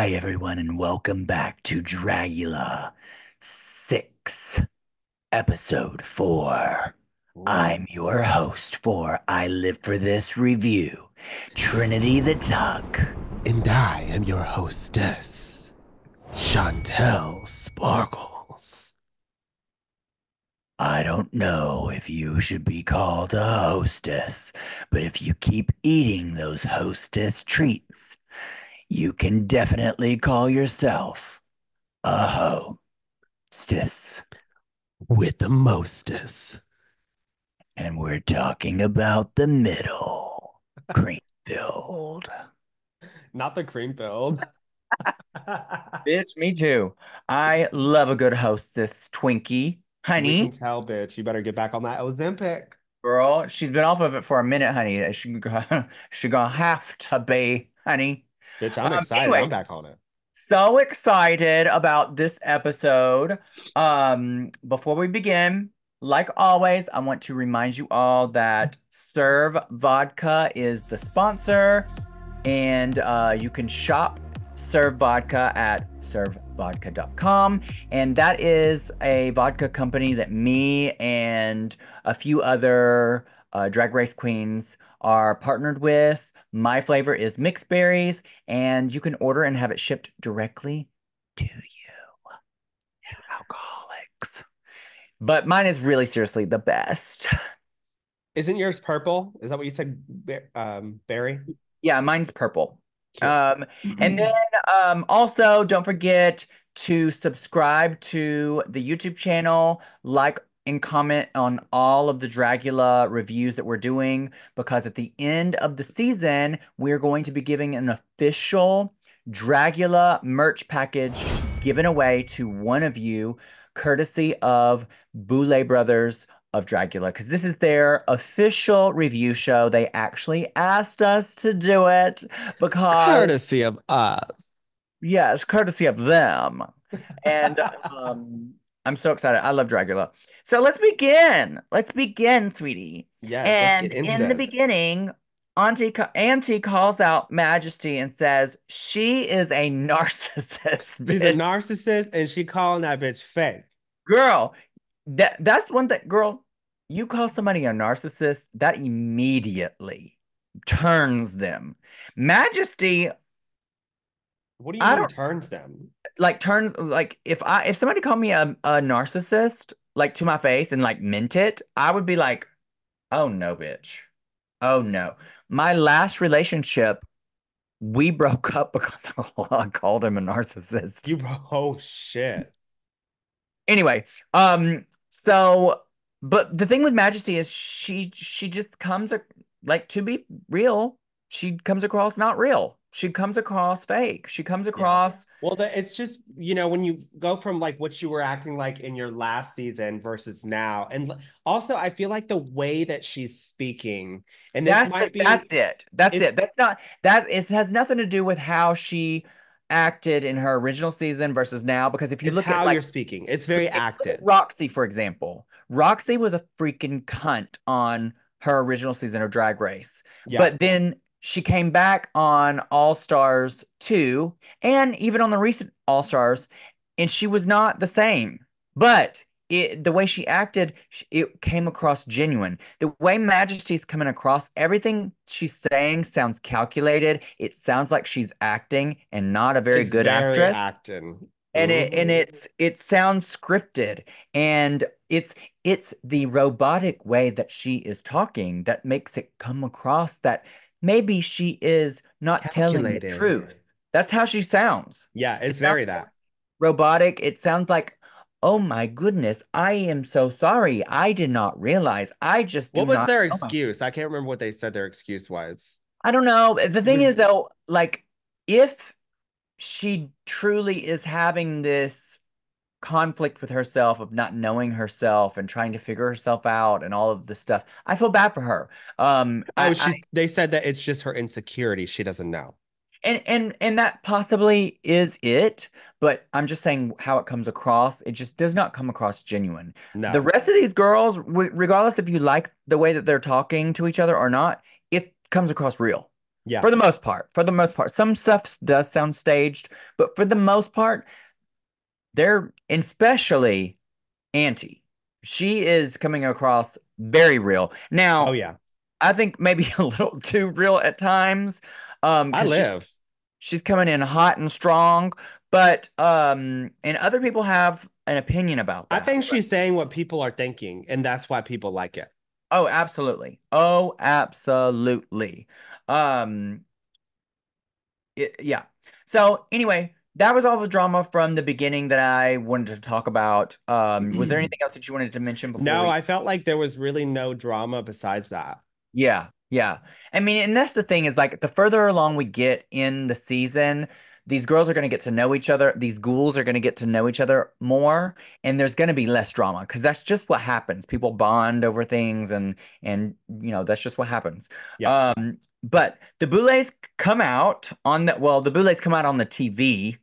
Hi, everyone, and welcome back to Dragula 6, Episode 4. Ooh. I'm your host for I Live for This review, Trinity the Tuck. And I am your hostess, Chantel Sparkles. I don't know if you should be called a hostess, but if you keep eating those hostess treats, you can definitely call yourself a hostess. With the mostest. And we're talking about the middle, Greenfield. Not the cream filled. Bitch, me too. I love a good hostess, Twinkie. We can Honey, tell, bitch. You better get back on that Ozempic. girl, she's been off of it for a minute, honey. She gonna have to be, honey. Bitch, I'm excited. I'm Anyway, back on it. so excited about this episode. Before we begin, like always, I want to remind you all that Serve Vodka is the sponsor, and you can shop Serve Vodka at servevodka.com. And that is a vodka company that me and a few other drag race queens are partnered with. My flavor is mixed berries, and you can order and have it shipped directly to you, alcoholics. But mine is really seriously the best. Isn't yours purple? Is that what you said, Barry? Yeah, mine's purple. Cute. Um, and then also don't forget to subscribe to the YouTube channel, like and comment on all of the Dragula reviews that we're doing, because at the end of the season, we're going to be giving an official Dragula merch package given away to one of you, courtesy of Boulet Brothers of Dragula, because this is their official review show. They actually asked us to do it because, Courtesy of us. yes, courtesy of them. And I'm so excited. I love Dragula. So let's begin. Let's begin, sweetie. Yes, let's get And into in the this. beginning, Auntie calls out Majesty and says she is a narcissist, She's a bitch. narcissist and she calling that bitch fake. Girl, that's one thing, girl. You call somebody a narcissist, that immediately turns them. Majesty, What do you I mean don't turns them? like turns like if somebody called me a narcissist like to my face and like meant it, I would be like, oh no, bitch. Oh no. My last relationship, we broke up because I called him a narcissist. Oh shit. Anyway, so but the thing with Majesty is she just comes like, to be real, she comes across not real. She comes across fake. She comes Yeah. across Well, it's just, when you go from like what you were acting like in your last season versus now. And also, I feel like the way that she's speaking, and this might that's be, it. That's it's it. That's not that it has nothing to do with how she acted in her original season versus now, because if you it's look at how you're like speaking. It's very look at acted. Roxy, for example. Roxy was a freaking cunt on her original season of Drag Race. Yeah. But then she came back on All Stars 2 and even on the recent All Stars, and she was not the same. But the way she acted, it came across genuine. The way Majesty's coming across, everything she's saying sounds calculated. It sounds like she's acting and not a very It's good very actress, acting. and Hmm. it sounds scripted, and it's the robotic way that she is talking that makes it come across that maybe she is not telling the Calculated. truth. That's how she sounds. Yeah, It it's sounds very that. robotic. It sounds like, oh my goodness, I am so sorry, I did not realize, I just do What was not their know my. excuse? I can't remember what they said their excuse was. I don't know. The It thing is was, though, like, if she truly is having this conflict with herself of not knowing herself and trying to figure herself out and all of this stuff, I feel bad for her. oh, they said that it's just her insecurity. She doesn't know. And that possibly is it, but I'm just saying how it comes across. It just does not come across genuine. The No. rest of these girls, regardless if you like the way that they're talking to each other or not, it comes across real. Yeah. For the most part, for the most part, some stuff does sound staged, but for the most part, they're especially Auntie. She is coming across very real. Oh Now, yeah. I think maybe a little too real at times, I because live. she's coming in hot and strong, but and other people have an opinion about I that. think she's saying what people are thinking, and that's why people like it. Oh, absolutely. Oh, absolutely. Um, yeah. So anyway, that was all the drama from the beginning that I wanted to talk about. Was there anything else that you wanted to mention before No, we? I felt like there was really no drama besides that. Yeah, yeah. I mean, and that's the thing is like the further along we get in the season, these girls are going to get to know each other. These ghouls are going to get to know each other more, and there's going to be less drama because that's just what happens. People bond over things, and that's just what happens. Yeah. But the Boulets come out on the Boulets come out on the TV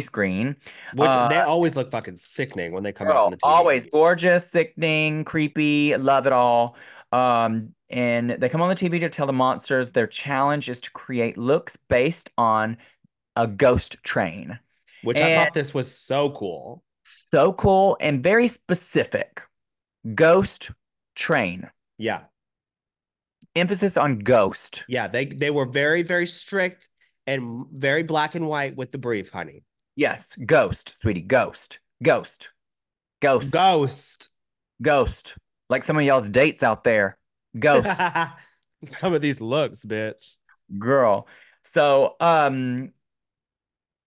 screen. Which Uh, they always look fucking sickening when they come out on Girl, the TV. always gorgeous, sickening, creepy, love it all. And they come on the TV to tell the monsters their challenge is to create looks based on a ghost train. Which I And thought this was so cool. so cool and very specific. Ghost train. Yeah. Emphasis on ghost. Yeah, they were very, very strict and very black and white with the brief, honey. Yes, ghost, sweetie, ghost, ghost, ghost, Ghost. ghost. Like some of y'all's dates out there. Ghost, Some of these looks, bitch. girl. So,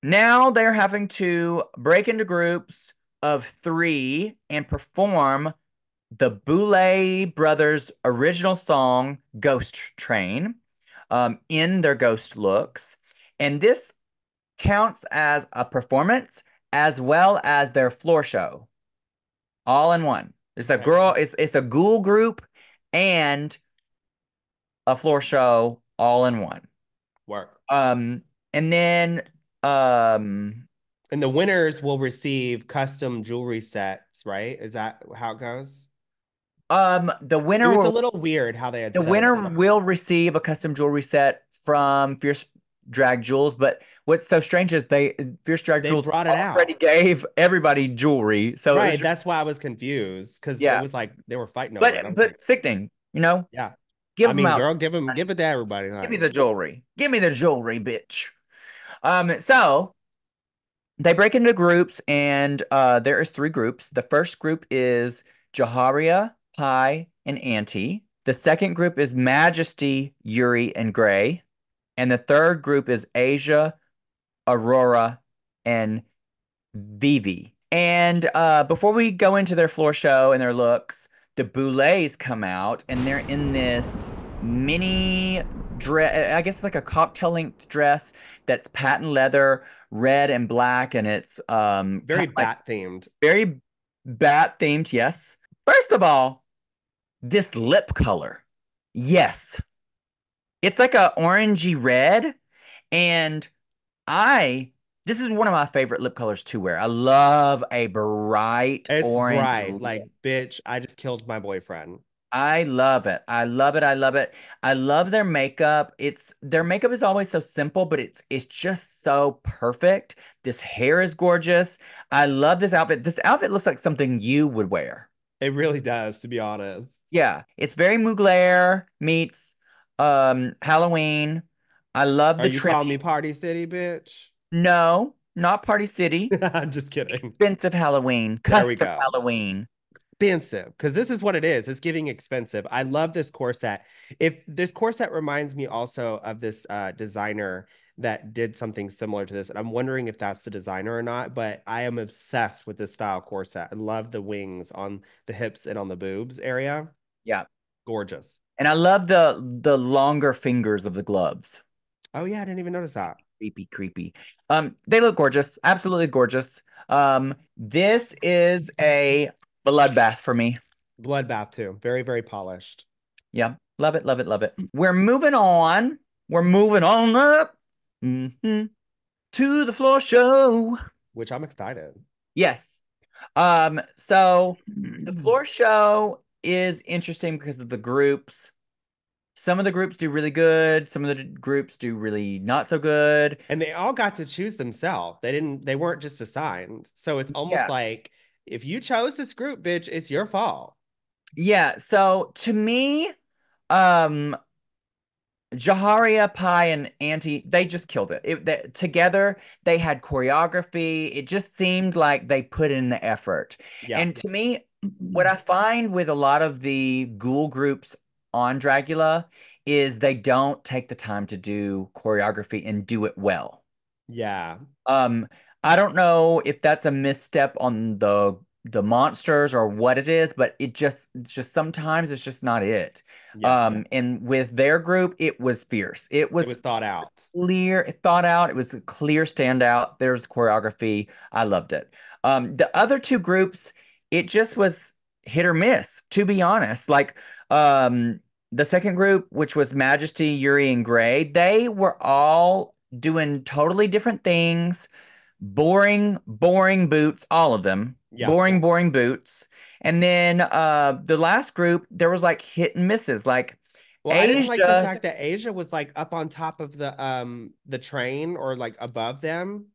now they're having to break into groups of three and perform the Boulet Brothers' original song, Ghost Train, in their ghost looks. And this counts as a performance as well as their floor show, all in one. Okay. It's a ghoul group and a floor show all in one. Work. Um, and then um And the winners will receive custom jewelry sets, right? Is that how it goes? the It winner was a will little weird how they had The set it up. winner will receive a custom jewelry set from Fierce Drag Jewels, but what's so strange is Fierce Drag They Jewels brought it already out. gave everybody jewelry. So it was Right. just, That's why I was confused because it yeah. was like they were fighting over But it. I was like, but sickening, you know? yeah. Give I them mean, out. girl, give it to everybody, Give me honey. the jewelry. Give me the jewelry, bitch. So they break into groups and there is three groups. The first group is Jaharia, Pi, and Auntie. The second group is Majesty, Yuri, and Gray. And the third group is Asia, Aurora, and Vivi. And before we go into their floor show and their looks, the Boulets come out and they're in this mini dress. I guess it's like a cocktail length dress that's patent leather, red and black, and it's kind Very of like bat themed. very bat themed. Yes. First of all, this lip color. Yes. It's like a orangey red. And I, this is one of my favorite lip colors to wear. I love a bright It's orange bright. lip. Like, bitch, I just killed my boyfriend. I love it. I love it. I love it. I love their makeup. Their makeup is always so simple, but it's just so perfect. This hair is gorgeous. I love this outfit. This outfit looks like something you would wear. It really does, to be honest. Yeah, it's very Mugler meets Halloween. I love Are the you calling me trimming. Party City, bitch? No, not Party City. I'm just kidding. Expensive Halloween, There we custom go. Halloween. Expensive, because this is what it is. It's giving expensive. I love this corset. If this corset reminds me also of this designer that did something similar to this, and I'm wondering if that's the designer or not, but I am obsessed with this style corset. I love the wings on the hips and on the boobs area. Yeah. Gorgeous. And I love the longer fingers of the gloves. Oh yeah, I didn't even notice that. Creepy, creepy. They look gorgeous, absolutely gorgeous. This is a bloodbath for me. Bloodbath too. Very, very polished, Yeah, love it, love it, love it. We're moving on. We're moving on up mhm, to the floor show. which I'm excited. Yes. So the floor show is interesting because of the groups. some of the groups do really good, some of the groups do really not so good. And they all got to choose themselves. They weren't just assigned. So it's almost Yeah. like if you chose this group, bitch, it's your fault. Yeah, so to me, um Jaharia, Pi, and Auntie, they just killed it. Together, they had choreography. It just seemed like they put in the effort. Yeah. And to me, what I find with a lot of the ghoul groups on Dragula is they don't take the time to do choreography and do it well. Yeah. Um, I don't know if that's a misstep on the monsters or what it is, but it's just sometimes it's just not it. Yeah. And with their group, it was fierce. It It was was thought out. clear, thought out. It was a clear standout. There's choreography. I loved it. The other two groups, it just was hit or miss, to be honest. Like, the second group, which was Majesty, Yuri, and Gray, they were all doing totally different things. Boring, boring boots, all of them. Yeah. Boring, boring boots. And then the last group, there was like hit and misses. Like Well, I didn't like the Asia. fact that Asia was like up on top of the train or like above them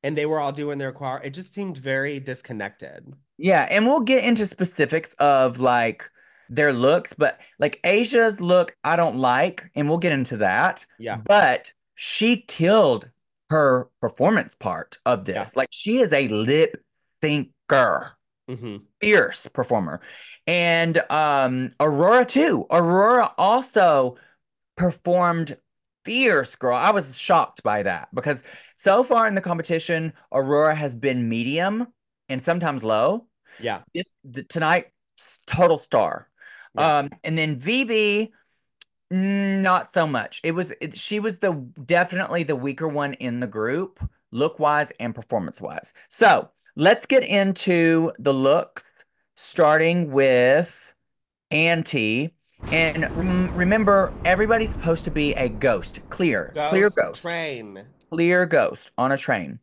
and they were all doing their choir. It just seemed very disconnected. Yeah, and we'll get into specifics of like their looks, but like Asia's look, I don't like, and we'll get into that. Yeah. But she killed her performance part of Yeah. this. Like she is a lip thinker, Hmm. fierce performer. And Aurora too. Aurora also performed fierce, girl. I was shocked by that because so far in the competition, Aurora has been medium and sometimes low. Yeah. Tonight, total star. Yeah. And then Vivi, not so much. She was the definitely the weaker one in the group, look wise and performance wise. So let's get into the look, starting with Auntie. And remember, everybody's supposed to be a ghost, clear Ghost ghost, train. clear ghost on a train.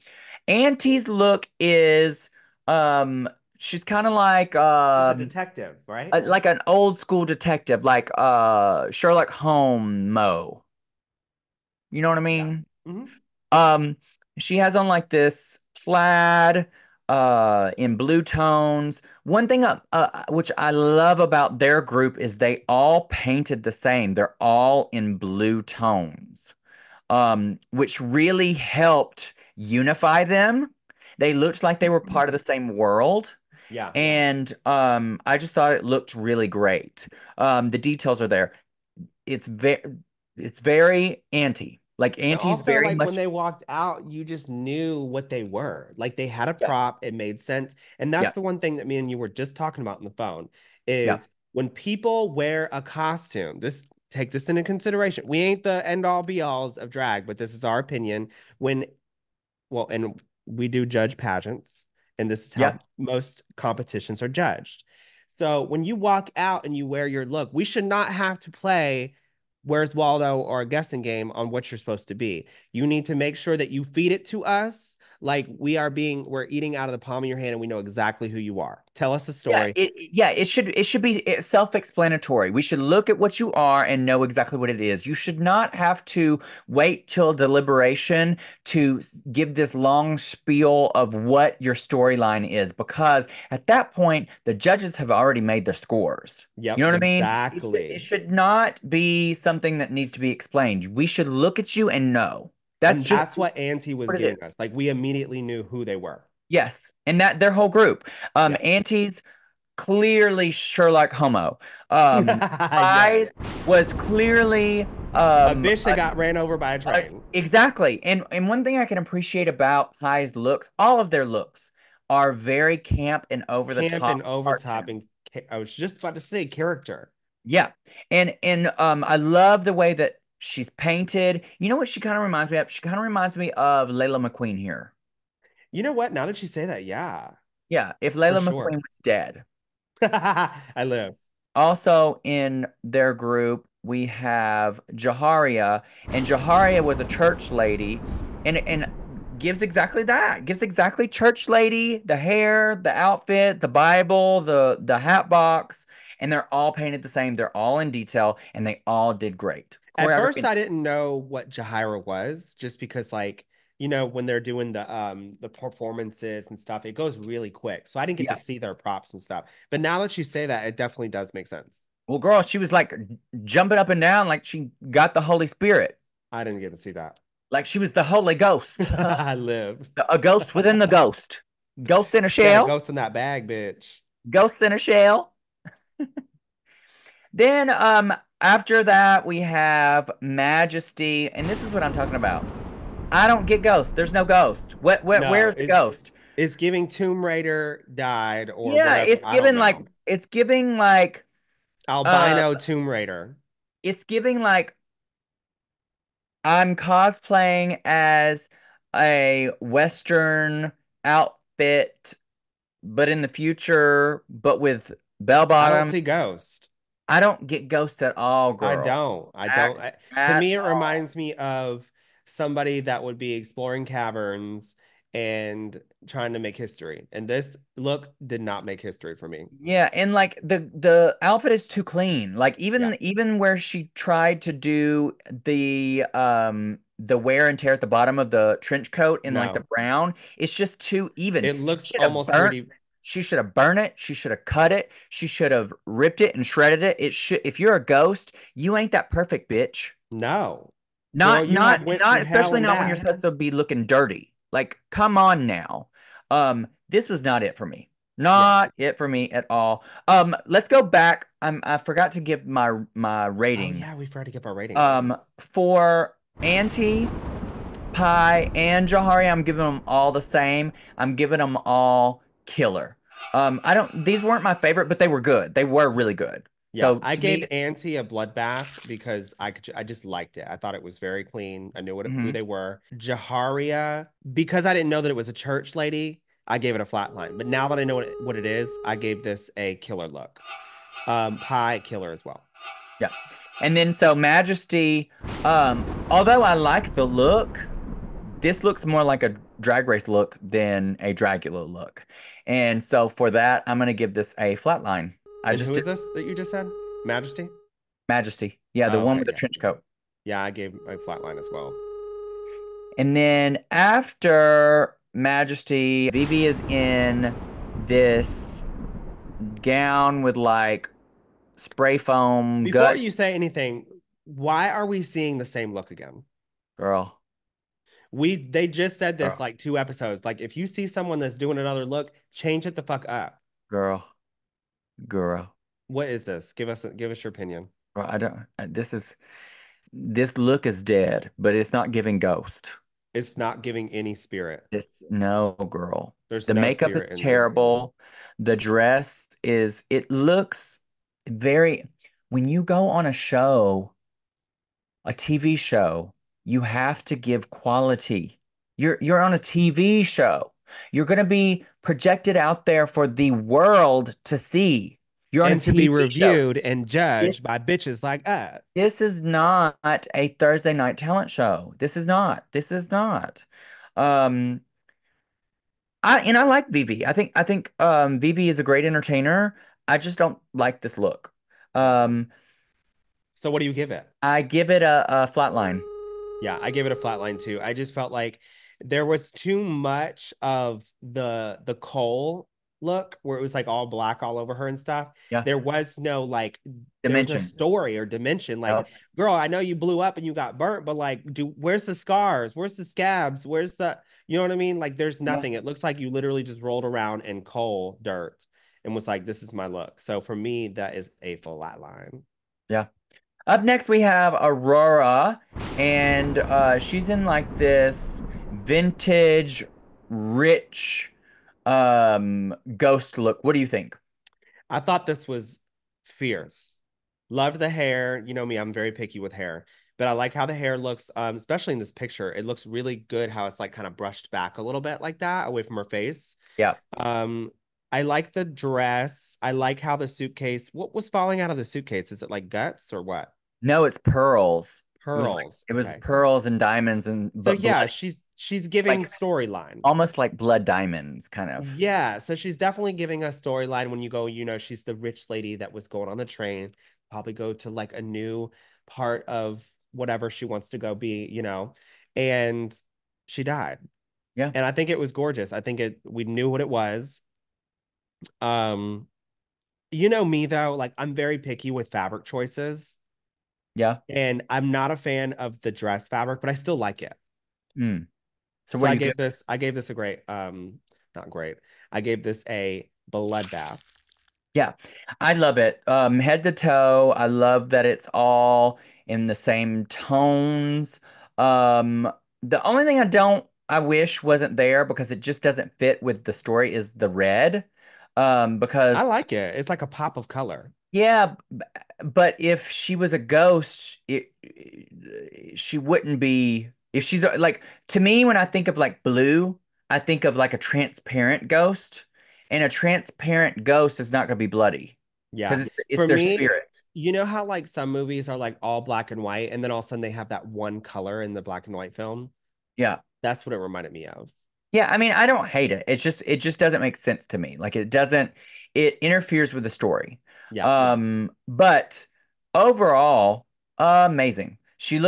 Auntie's look is, um, she's kind of She's a detective, right? like an old school detective, like Sherlock Holmes Mo. You know what I Yeah. mean? Hmm. Um, she has on like this plaid in blue tones. One thing which I love about their group is they all painted the same. They're all in blue tones. Which really helped unify them. They looked like they were part of the same world. Yeah. And I just thought it looked really great. The details are there. It's very it's very anti. Like And Auntie's also, very like when much. they walked out, you just knew what they were. Like they had a Yeah, prop, it made sense. And that's yeah, the one thing that me and you were just talking about on the phone yeah, is when people wear a costume, this take this into consideration. We ain't the end all be alls of drag, but this is our opinion. When well, and we do judge pageants, and this is yeah. how most competitions are judged. So when you walk out and you wear your look, we should not have to play Where's Waldo or a guessing game on what you're supposed to be. You need to make sure that you feed it to us like we're eating out of the palm of your hand and we know exactly who you are. Tell us a Yeah, story. it should be self-explanatory. We should look at what you are and know exactly what it is. You should not have to wait till deliberation to give this long spiel of what your storyline is, because at that point the judges have already made their scores. You Yep, know what I mean? It exactly. should not be something that needs to be explained. We should look at you and know. That's And just that's what Auntie was what it is. giving us. Like we immediately knew who they were. Yes, and that their whole group. Yeah. Auntie's clearly Sherlock Homo. Yes. Pies was clearly A bitch that got ran over by a train. exactly. And one thing I can appreciate about Pie's looks, all of their looks are very camp and over the Camp and top overtop cartoon. and I was just about to say character. Yeah. And I love the way that she's painted. You know what she kind of reminds me of? She kind of reminds me of Layla McQueen here. You know what? Now that you say that, yeah, Yeah, if for Layla sure. McQueen was dead. I live. Also in their group, we have Jaharia, and Jaharia was a church lady, and gives exactly that. Gives exactly church lady, the hair, the outfit, the Bible, the hat box, and they're all painted the same. They're all in detail, and they all did great. At first, Choreography. I didn't know what Jahira was, just because like, when they're doing the performances and stuff, it goes really quick. So I didn't get to Yeah. see their props and stuff. But now that you say that, it definitely does make sense. Well, girl, she was like jumping up and down like she got the Holy Spirit, I didn't get to see that. like she was the Holy Ghost, I live. a ghost within the ghost, ghost in a Got a shell, ghost in that bag, bitch. ghost in a shell. Then, after that, we have Majesty, and this is what I'm talking about. I don't get ghost. There's no ghost. No, Where's the ghost? it's giving Tomb Raider died or Yeah, whatever. I don't know. it's giving like uh Albino Tomb Raider. it's giving like I'm cosplaying as a Western outfit, but in the future, but with bell I don't bottoms. see Ghost. I don't get ghost at all, I girl. don't. I At, don't. To at me, it all. reminds me of somebody that would be exploring caverns and trying to make history. And this look did not make history for me. Yeah, and like the outfit is too clean. Like Yeah. even where she tried to do the wear and tear at the bottom of the trench coat in like the No, brown, it's just too even. it looks almost 3D. She should have burnt it, she should have cut it, she should have ripped it and shredded it. It should if you're a ghost, you ain't that perfect bitch. No, girl, you have went Not through hell especially and not when you're back. supposed to be looking dirty. Like, come on now. This was not it for me. Yeah. Not it for me at all. Let's go back. I forgot to give my Oh ratings. yeah, we forgot to give our ratings. For Auntie, Pie, and Jahari, I'm giving them all the same. I'm giving them all killer. I don't. These weren't my favorite, but they were good. They were really good. Yeah, So I to gave me, Auntie a bloodbath because I just liked it. I thought it was very clean. I knew who mhm. they were. Jaharia, because I didn't know that it was a church lady, I gave it a flat line. But now that I know what it is, I gave this a killer look. Pie killer as well. Yeah. And then so Majesty, although I like the look, this looks more like a drag race look than a Dragula look. And so for that, I'm gonna give this a flat line. I And just who did is this that you just said? Majesty? Majesty. Yeah, the Oh, one okay, with the yeah. trench coat. Yeah, I gave a flat line as well. And then after Majesty, Vivi is in this gown with like spray foam Before gut you say anything, why are we seeing the same look again? girl. They just said this Girl. like 2 episodes. Like if you see someone that's doing another look, change it the fuck up. Girl. Girl. What is this? Give us your opinion. Girl, this look is dead, but it's not giving ghost. It's not giving any spirit. It's no, girl. There's The no makeup spirit is in this. terrible. The dress is, it looks very, when you go on a show, a TV show, you have to give quality. You're on a TV show. You're going to be projected out there for the world to see. You're on a And to be TV show. reviewed and This, judged by bitches like us. this is not a Thursday night talent show. This is not. This is not. Um, I like Vivi. I think Vivi is a great entertainer. I just don't like this look. Um, So what do you give it? I give it a flat line. Yeah, I gave it a flat line too. I just felt like there was too much of the coal look where it was like all black all over her and stuff. Yeah, There was no dimension. story or dimension. Like, Yep. girl, I know you blew up and you got burnt, but like, where's the scars? Where's the scabs? You know what I mean? Like, there's Yeah, nothing. It looks like you literally just rolled around in coal dirt and was like, this is my look. So for me, that is a flat line. yeah. Up next we have Aurora, and she's in like this vintage, rich, ghost look. What do you think? I thought this was fierce. Loved the hair. You know me, I'm very picky with hair, but I like how the hair looks, especially in this picture. It looks really good how it's like kind of brushed back a little bit like that away from her face. Yeah. Um, I like the dress. I like how the suitcase, what was falling out of the suitcase? Is it like guts or what? No, it's pearls. Pearls. It was Okay. pearls and diamonds and So but yeah, blood. she's she's giving Like storyline. almost like blood diamonds, kind of. Yeah, so she's definitely giving us storyline when you go, she's the rich lady that was going on the train, probably go to like a new part of whatever she wants to go be, and she died. Yeah, And I think it was gorgeous. I think we knew what it was. Um, you know me though, like I'm very picky with fabric choices, yeah. and I'm not a fan of the dress fabric, but I still like it. Mm. So So what do I you give? gave this, I gave this a great, not great. I gave this a bloodbath. Yeah, I love it. Head to toe. I love that it's all in the same tones. Um, the only thing I wish wasn't there because it just doesn't fit with the story is the red. I Because like it. It's like a pop of color. yeah, but if she was a ghost, she wouldn't be. If she's like to me, when I think of like blue, I think of like a transparent ghost, and a transparent ghost is not going to be bloody Yeah. because it's For their me, spirit. you know how like some movies are like all black and white, and then all of a sudden they have that one color in the black and white film? Yeah. That's what it reminded me of. Yeah, I mean, I don't hate it. It just doesn't make sense to me. Like it interferes with the story. Yeah. But overall, amazing. She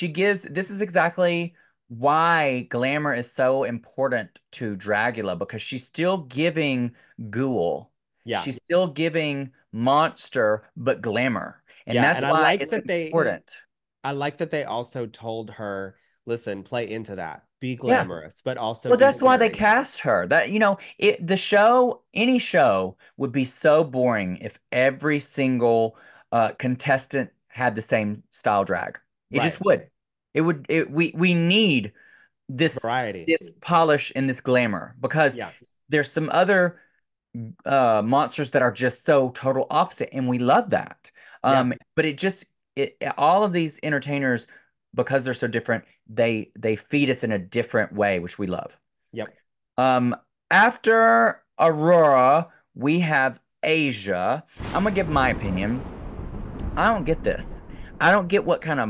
gives, this is exactly why glamour is so important to Dragula because she's still giving ghoul. Yeah. She's still giving monster, but glamour. And Yeah. that's And why it's important. I like that they also told her, listen, play into that. Be Yeah. glamorous, but also Well, be that's why they scary. cast her. That, the show, any show would be so boring if every single contestant had the same style drag. It just Right. would. We need this Variety. this polish and this glamour because Yeah. there's some other monsters that are just so total opposite, and we love that. Yeah. But all of these entertainers, because they're so different, they feed us in a different way, which we love. Yep. Um, After Aurora, we have Asia. I'm gonna give my opinion. I don't get this. I don't get what kind of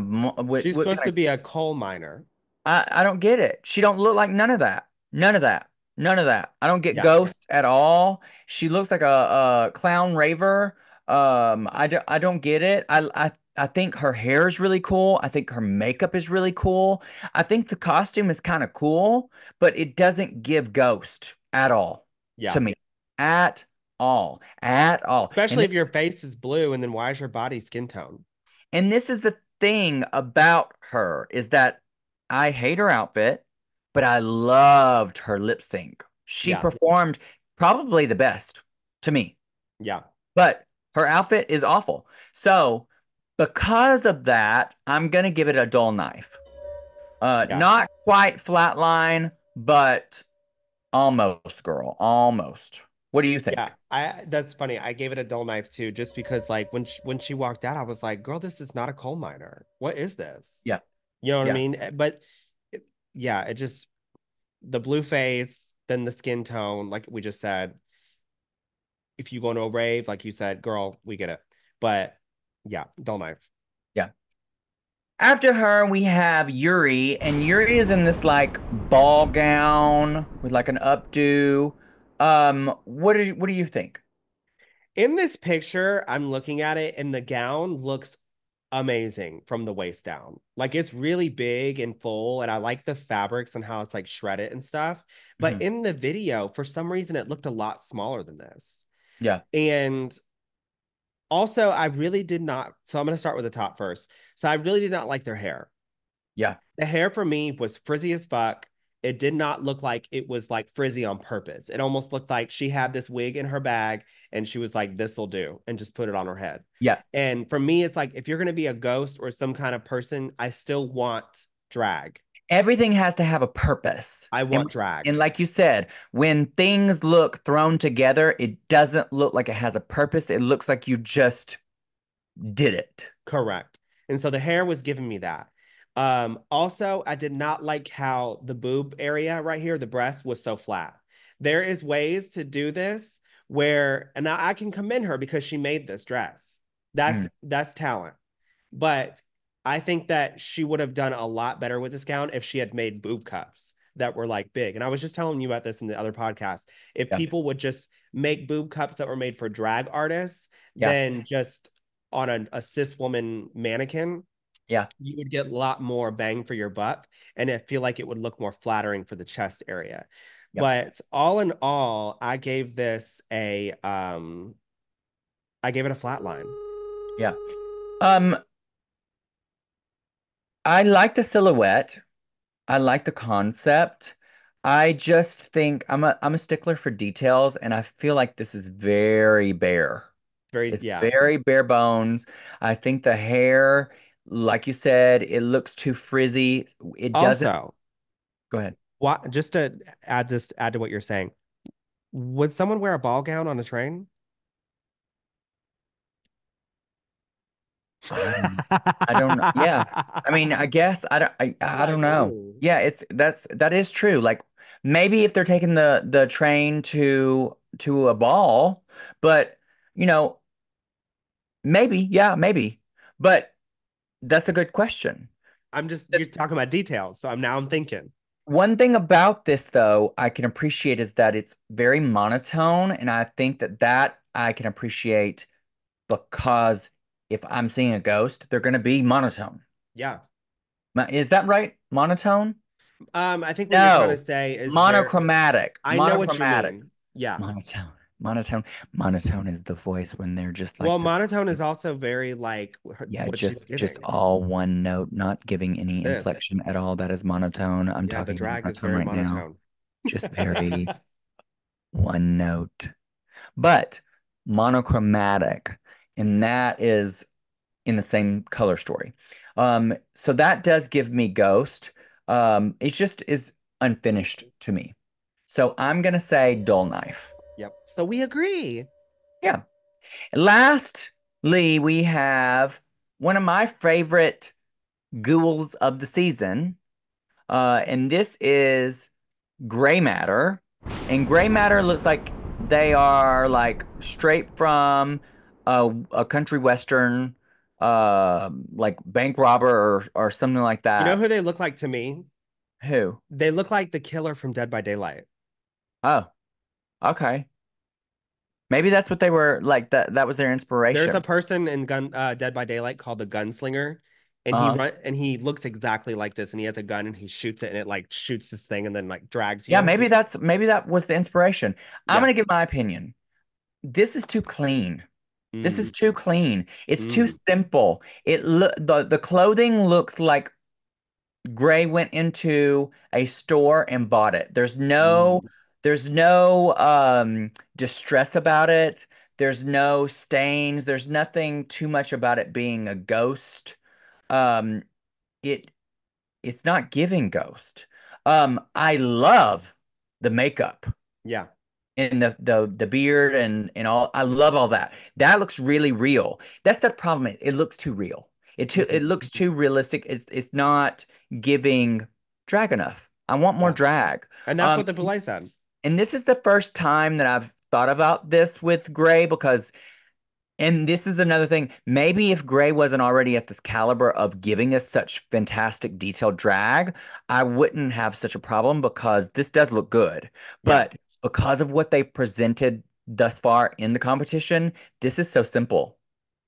She's what supposed kind to of be a coal miner. I don't get it. She don't look like none of that. None of that. None of that. I don't get Yeah. Ghost at all. She looks like a clown raver. I don't get it. I think her hair is really cool. I think her makeup is really cool. I think the costume is kind of cool, but it doesn't give Ghost at all to Yeah. me. At all. At all. Especially if your face is blue and then why is your body skin tone? And this is the thing about her is that I hate her outfit, but I loved her lip sync. She Yeah. performed probably the best to me, Yeah. but her outfit is awful. So, because of that, I'm gonna give it a dull knife. Yeah. Not quite flatline, but almost, girl, almost. What do you Yeah, think? I that's funny. I gave it a dull knife too, just because like when she walked out, I was like, "Girl, this is not a coal miner. What is this?" Yeah, You know what I yeah. mean? But yeah, it just the blue face, then the skin tone, like we just said. If you go to a rave, like you said, girl, we get it. But yeah, dull knife. Yeah. After her, we have Yuri, and Yuri is in this like ball gown with like an updo. What do you think? In this picture, I'm looking at it, and the gown looks amazing from the waist down. Like it's really big and full, and I like the fabrics and how it's like shredded and stuff. But Mhm. in the video, for some reason, it looked a lot smaller than this. Yeah, And also, I really did not. So I'm going to start with the top first. So I really did not like their hair. yeah, The hair for me was frizzy as fuck. It did not look like it was like frizzy on purpose. It almost looked like she had this wig in her bag and she was like, this'll do, and just put it on her head. yeah. And for me, it's like if you're going to be a ghost or some kind of person, I still want drag. Everything has to have a purpose. I want drag. And like you said, when things look thrown together, it doesn't look like it has a purpose. It looks like you just did it. Correct. And so the hair was giving me that. Also, I did not like how the boob area right here, the breast was so flat. There is ways to do this where, and I can commend her because she made this dress. Mm. That's talent. But I think that she would have done a lot better with this gown if she had made boob cups. that were like big. And I was just telling you about this in the other podcast. If Yeah. people would just make boob cups that were made for drag artists, Yeah. then just on a cis woman mannequin, Yeah. you would get a lot more bang for your buck. And I feel like it would look more flattering for the chest area. Yep. But all in all, I gave it a flat line. Yeah. Um, I like the silhouette. I like the concept. I just think I'm a stickler for details, and I feel like this is very bare. Very, It's yeah. very bare bones. I think the hair, like you said, it looks too frizzy. It doesn't. Also, Go ahead. what just to add to what you're saying, would someone wear a ball gown on a train? I don't. I don't know. Yeah. I mean, I guess I don't Like, know. ooh. Yeah, that is true. Like maybe if they're taking the train to a ball, but you know, maybe, yeah, maybe. But that's a good question. You're talking about details, so I'm thinking. One thing about this, though, I can appreciate is that it's very monotone, and I think that I can appreciate because if I'm seeing a ghost, they're going to be monotone. Yeah. Is that right? Monotone? I think what you're trying to No, say is monochromatic. I know what you Monochromatic. mean. Yeah. Monotone. Monotone. Monotone is the voice when they're just Well, like this. monotone is also very like Yeah, what she's just giving. all one note, not giving any This. inflection at all. That is monotone. I'm Yeah, the talking drag is monotone very right now. monotone. Just very one note. But monochromatic, and that is in the same color story. So that does give me Ghost. It just is unfinished to me. So I'm gonna say Dull Knife. Yep. So we agree. Yeah. Lastly, we have one of my favorite ghouls of the season, and this is Gray Matter. And Gray Matter looks like they are like straight from a country western, like bank robber or something like You know that. who they look like to me? Who? They look like the killer from Dead by Daylight. Oh, okay. Maybe that's what they were like. That was their There's a inspiration. person in Dead by Daylight called the Gunslinger, and Uh, he looks exactly like this, and he has a gun and he shoots it, and it like shoots this thing and then like drags yeah, you. maybe that was the inspiration. I'm Yeah. gonna give my opinion. This is too clean. This is Mm, too clean. It's too mm, simple. The clothing looks like Gray went into a store and bought it. mm. There's no distress about it. There's no stains. There's nothing too much about it being a ghost. Um it it's not giving ghost. I love the makeup Yeah. and the beard and all. I love all that. That looks really real. That's the problem. It looks too real. It looks too realistic. It's not giving drag enough. I want more Yeah. drag. And that's Um, what the Boulet said. and this is the first time that I've thought about this with Gray because and this is another thing. Maybe if Gray wasn't already at this caliber of giving us such fantastic detailed drag, I wouldn't have such a problem because this does look good. Yeah. But because of what they presented thus far in the competition, this is so simple.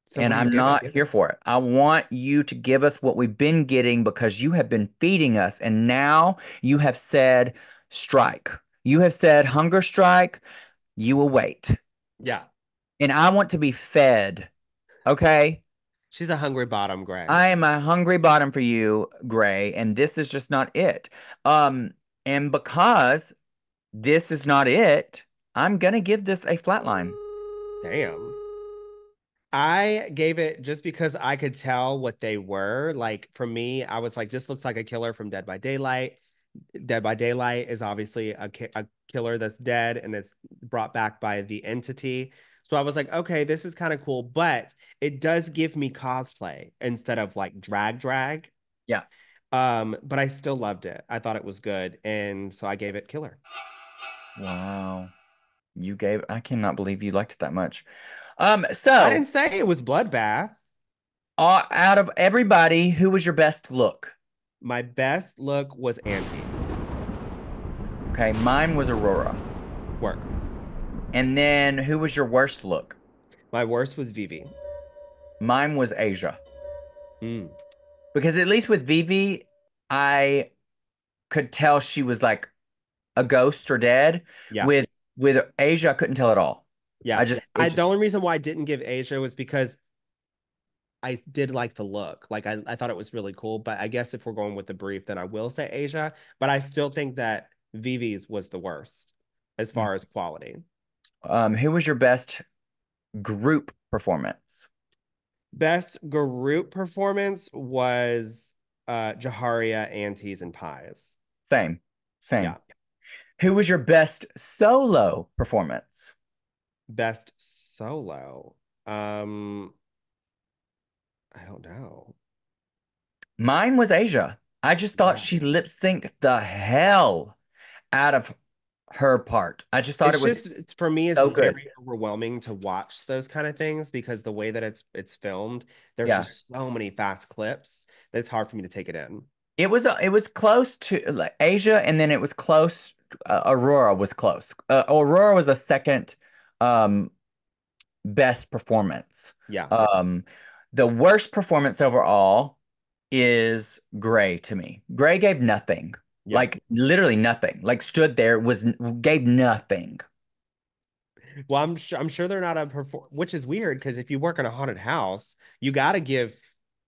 So what And do you I'm give it? not here for it. I want you to give us what we've been getting because you have been feeding us. And now you have said strike. You have said hunger strike. You will wait. Yeah. And I want to be fed. Okay. She's a hungry bottom, Gray. I am a hungry bottom for you, Gray, and this is just not it. Um, and because this is not it, I'm gonna give this a flat line. Damn. I gave it just because I could tell what they were. Like for me, I was like, this looks like a killer from Dead by Daylight. Dead by Daylight is obviously a killer that's dead and it's brought back by the entity. So I was like, okay, this is kind of cool, but it does give me cosplay instead of like drag. Yeah. But I still loved it. I thought it was good, and so I gave it killer. Wow. I cannot believe you liked it that much. I So didn't say it was bloodbath. out of everybody, who was your best look? My best look was Auntie. Okay, mine was Aurora. Work. And then who was your worst look? My worst was Vivi. Mine was Asia. Mm, Because at least with Vivi, I could tell she was like a ghost or dead. yeah. With Asia, I couldn't tell at all. Yeah. I just it The just only reason why I didn't give Asia was because I did like the look. Like I thought it was really cool. But I guess if we're going with the brief, then I will say Asia. But I still think that Vivi's was the worst as far as quality. who was your best group performance? Best group performance was Jaharia, Aunties, and Pies. Same. Yeah. Same. Who was your best solo performance? Best solo. Um, I don't know. Mine was Asia. I just thought Yeah. she lip synced the hell out of her part. I just thought it was It's for me, it's so good. very overwhelming to watch those kind of things because the way that it's filmed, there's Yeah. just so many fast clips that it's hard for me to take it in. It was close to like Asia, and then it was close. Aurora was close. Aurora was a second um, best performance. Yeah. Um, the worst performance overall is Gray to me. Gray gave nothing, Yeah. like literally nothing. Like stood there was gave nothing. Well, I'm sure they're not a perform, which is weird because if you work in a haunted house, you gotta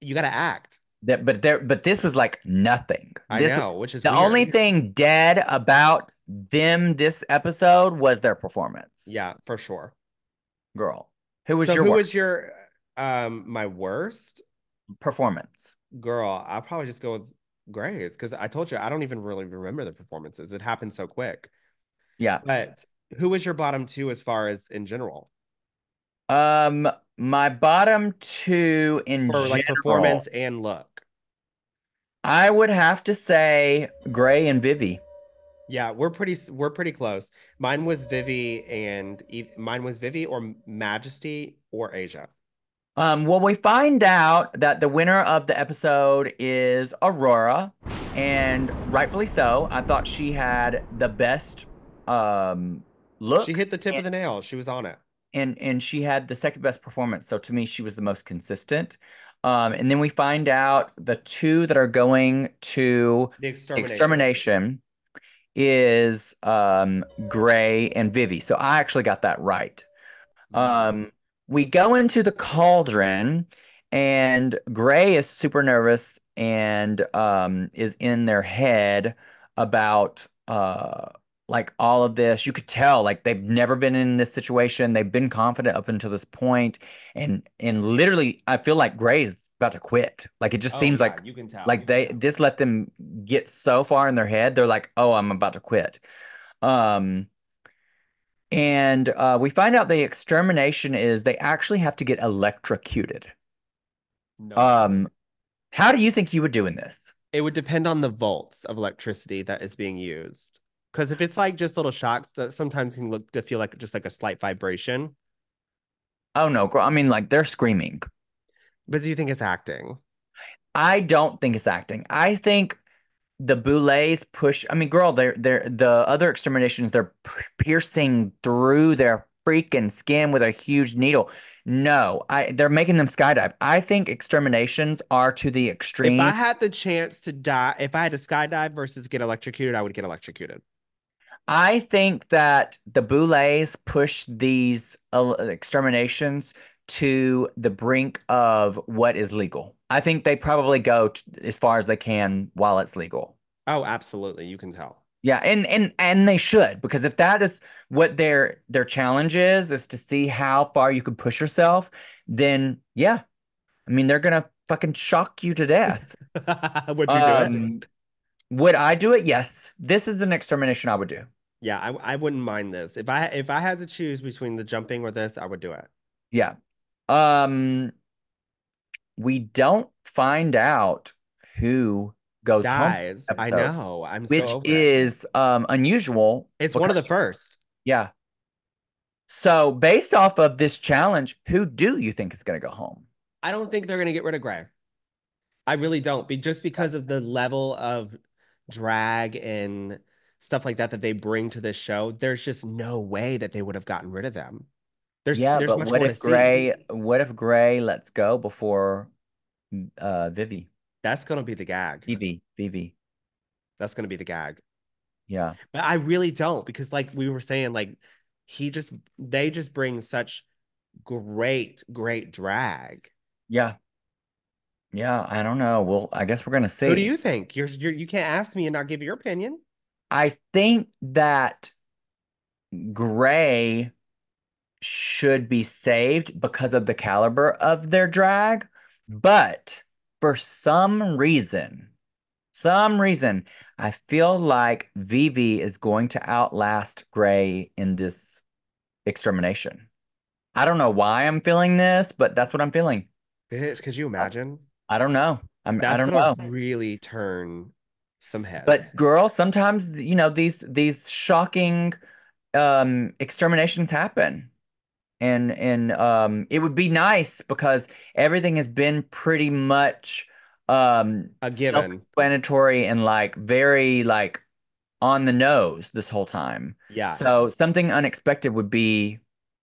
act. But this was like nothing. I know, which is The only weird. thing dead about them this episode was their performance. Yeah, for sure. Girl, who was So your who was worst your my worst? performance? Girl, I'll probably just go with Grace because I told you I don't even really remember the performances. It happened so quick. Yeah. But who was your bottom two as far as in general? My bottom two in For like general, performance and look. I would have to say Gray and Vivi. Yeah, we're pretty close. Mine was Vivi or Majesty or Asia. Well, we find out that the winner of the episode is Aurora, and rightfully so. I thought she had the best um She look hit the tip of the nail. She was on it. and she had the second best performance. So to me, she was the most consistent. And then we find out the two that are going to The extermination. extermination is Gray and Vivi. So I actually got that right. Mhm. Um, we go into the cauldron, and Gray is super nervous and is in their head about like all of this. You could tell like they've never been in this situation. They've been confident up until this point, and literally, I feel like Gray's about to quit. Like it just Oh seems yeah, you can tell. like they this let them get so far in their head. They're like, oh, I'm about to quit. Um, and we find out the extermination is they actually have to get electrocuted. No shit. Um, how do you think you would do in this? It would depend on the volts of electricity that is being used. Because if it's like just little shocks that sometimes can look to feel like just like a slight vibration, Oh no, girl. I mean, like they're screaming. but do you think it's acting? I don't think it's acting. I think the Boulets push. I mean, girl, they're the other exterminations. They're piercing through their freaking skin with a huge needle. No, I they're making them skydive. I think exterminations are to the If I extreme. had the chance to die, if I had to skydive versus get electrocuted, I would get electrocuted. I think that the Boulets push these exterminations to the brink of what is legal. I think they probably go as far as they can while it's legal. Oh, absolutely. You can tell. Yeah, and they should because if that is what their challenge is to see how far you can push yourself, then yeah, I mean they're gonna fucking shock you to death. Would you do it? Um, would I do it? Yes. This is an extermination I would do. Yeah, I wouldn't mind this. If I had to choose between the jumping or this, I would do it. Yeah. Um, we don't find out who goes home Guys, I episode, know. I'm so which over it. is unusual It's one because of the first. yeah. So based off of this challenge, who do you think is going to go home? I don't think they're gonna get rid of Gray. I really don't. Just because of the level of drag and stuff like that that they bring to this show, there's just no way that they would have gotten rid of them. Yeah, There's but much more to see. What if Gray lets go before Vivi? That's gonna be the gag. Vivi. That's gonna be the gag. Yeah. But I really don't because like we were saying, like they just bring such great drag. Yeah. Yeah, I don't know. Well, I guess we're gonna Who do see. you think? You can't ask me and not give your opinion. I think that Gray should be saved because of the caliber of their drag, but for some reason, I feel like Vivi is going to outlast Gray in this extermination. I don't know why I'm feeling this, but that's what I'm feeling. Bitch, could you I, imagine? I don't know. I That's don't gonna know. really turn some But heads. girl, sometimes these shocking exterminations happen. And it would be nice because everything has been pretty much A given. self-explanatory and like very like on the nose this whole time. Yeah. So something unexpected would be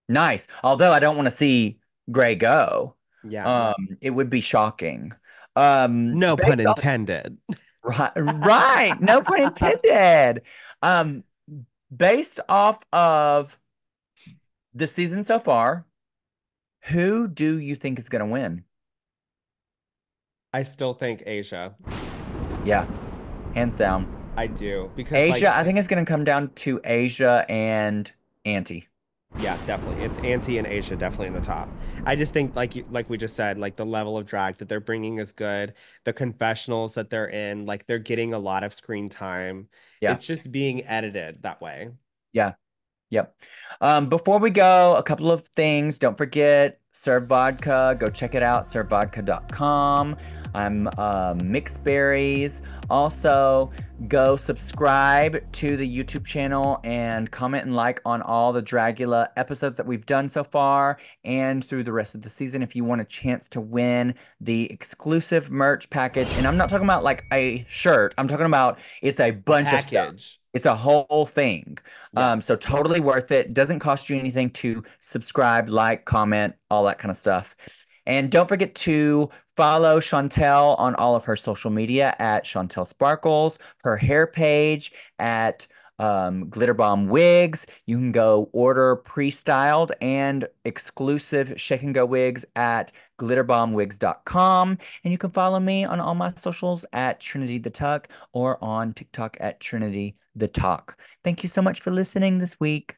nice. Although I don't want to see Gray go. Yeah. It would be shocking. No pun Based off intended. right, no pun intended. Um, based off of the season so far, who do you think is going to win? I still think Asia. Yeah, hands down. I do because Asia, like I think it's going to come down to Asia and Auntie. yeah, definitely. It's Auntie and Asia definitely in the top. I just think like we just said, like the level of drag that they're bringing is good. The confessionals that they're in, like they're getting a lot of screen time. Yeah, It's just being edited that way. yeah. Yep. Before we go, a couple of things. Don't forget Serve Vodka. Go check it out, servevodka.com. I'm Mixed Berries. Also, go subscribe to the YouTube channel and comment and like on all the Dragula episodes that we've done so far and through the rest of the season if you want a chance to win the exclusive merch package. And I'm not talking about like a shirt. I'm talking about it's a A bunch of stuff. package. It's a whole thing. Yeah. So totally worth it. Doesn't cost you anything to subscribe, like, comment, all that kind of stuff. And don't forget to follow Chantel on all of her social media at Chantel Sparkles, her hair page at Glitter Bomb Wigs. You can go order pre-styled and exclusive Shake and Go wigs at glitterbombwigs.com. And you can follow me on all my socials at Trinity the Tuck or on TikTok at Trinity the Talk. Thank you so much for listening this week.